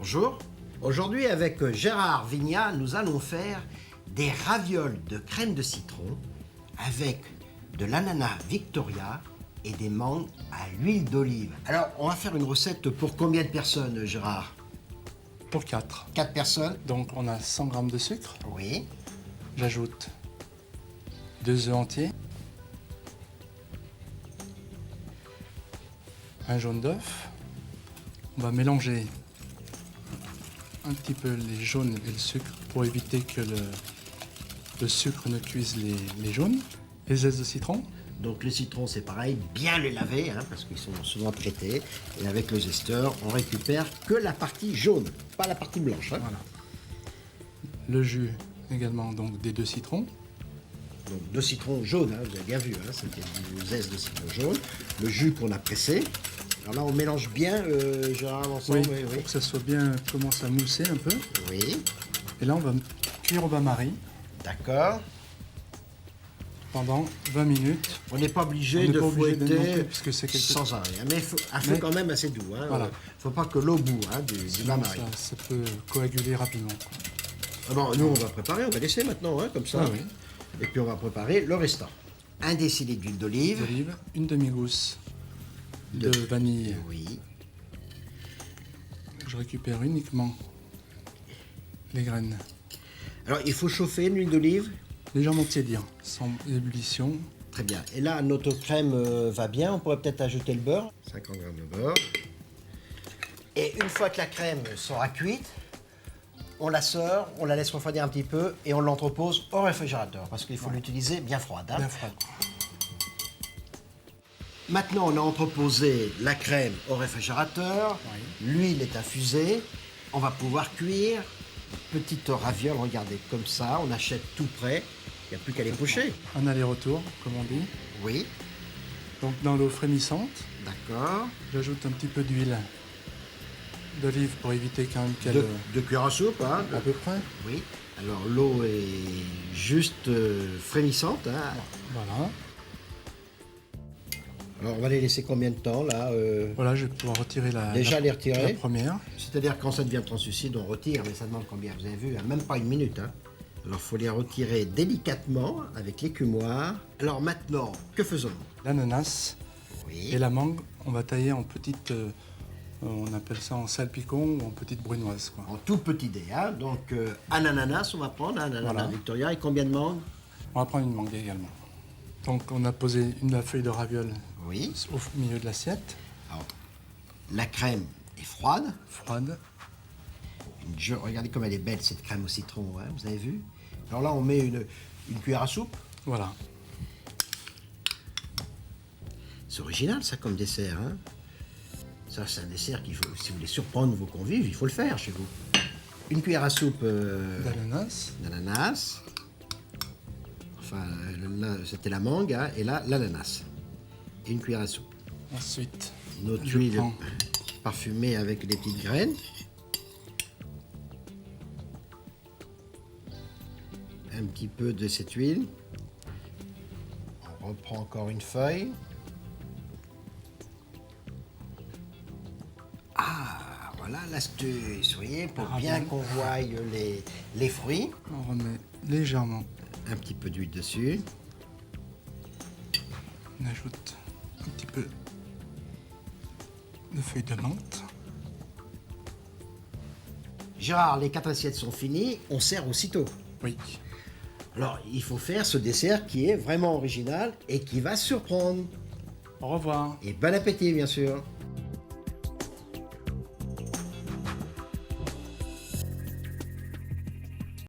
Bonjour. Aujourd'hui, avec Gérard Vignat, nous allons faire des ravioles de crème de citron avec de l'ananas Victoria et des mangues à l'huile d'olive. Alors, on va faire une recette pour combien de personnes, Gérard? Pour 4. 4 personnes? Donc on a 100 g de sucre. Oui. J'ajoute 2 œufs entiers, un jaune d'œuf. On va mélanger un petit peu les jaunes et le sucre pour éviter que le sucre ne cuise les jaunes. Les zestes de citron. Donc le citron, c'est pareil, bien les laver, parce qu'ils sont souvent traités. Et avec le zesteur, on récupère que la partie jaune, pas la partie blanche. Voilà. Le jus également donc des 2 citrons. Donc 2 citrons jaunes, vous avez bien vu, c'était du zeste de citron jaune. Le jus qu'on a pressé. Alors là, on mélange bien, Gérard, ensemble. Oui, pour que ça soit bien, commence à mousser un peu. Oui. Et là, on va cuire au bain-marie D'accord. pendant 20 minutes. On n'est pas obligé de fouetter puisque c'est sans arrêt, mais un feu quand même assez doux. Voilà. Faut pas que l'eau bout du bain-marie. Ça peut coaguler rapidement. Ah bon, nous, on va préparer, on va laisser maintenant, comme ça. Ah oui. Et puis, on va préparer le restant. 1 décilitre d'huile d'olive. Une demi-gousse de vanille. Oui. Je récupère uniquement les graines. Alors, il faut chauffer l'huile d'olive. Légèrement tiédir, sans ébullition. Très bien. Et là, notre crème va bien. On pourrait peut-être ajouter le beurre. 50 g de beurre. Et une fois que la crème sera cuite, on la sort, on la laisse refroidir un petit peu et on l'entrepose au réfrigérateur parce qu'il faut l'utiliser bien froide. Bien froide. Maintenant, on a entreposé la crème au réfrigérateur. Oui. L'huile est infusée. On va pouvoir cuire une petite raviole, regardez, comme ça. On achète tout prêt. Il n'y a plus qu'à les pocher. Un aller-retour, comme on dit. Oui, Donc dans l'eau frémissante, d'accord. j'ajoute un petit peu d'huile d'olive pour éviter quand même qu'elle... De cuillère à soupe, À peu près. Oui. Alors, l'eau est juste frémissante. Voilà. Alors, on va les laisser combien de temps, là Voilà, je vais pouvoir retirer Déjà les retirer. la première. C'est-à-dire, quand ça devient translucide, on retire, mais ça demande combien? Vous avez vu, même pas une minute. Alors, il faut les retirer délicatement avec l'écumoire. Alors, maintenant, que faisons-nous? L'ananas Oui. et la mangue, on va tailler en petites... on appelle ça en salpicon ou en petites brunoises, quoi. En tout petit dé. Donc, un ananas, on va prendre, un ananas Voilà. Victoria. Et combien de mangues? On va prendre une mangue également. Donc on a posé la feuille de ravioles Oui. au milieu de l'assiette, Alors, la crème est froide. froide. Regardez comme elle est belle, cette crème au citron, vous avez vu? Alors là, on met une cuillère à soupe. Voilà. C'est original, ça, comme dessert. Ça, c'est un dessert qu'il faut, si vous voulez surprendre vos convives, il faut le faire chez vous. Une cuillère à soupe d'ananas. Enfin, là, c'était la mangue, et là, l'ananas. Et une cuillère à soupe. Ensuite, Notre je huile prends parfumée avec des petites graines. Un petit peu de cette huile. On reprend encore une feuille. Ah, voilà l'astuce, vous voyez, pour bien qu'on voie les fruits. on remet légèrement, Un petit peu d'huile dessus. on ajoute un petit peu de feuilles de menthe. Gérard, les 4 assiettes sont finies, on sert aussitôt. Oui. Alors, il faut faire ce dessert qui est vraiment original et qui va surprendre. Au revoir. Et bon appétit, bien sûr.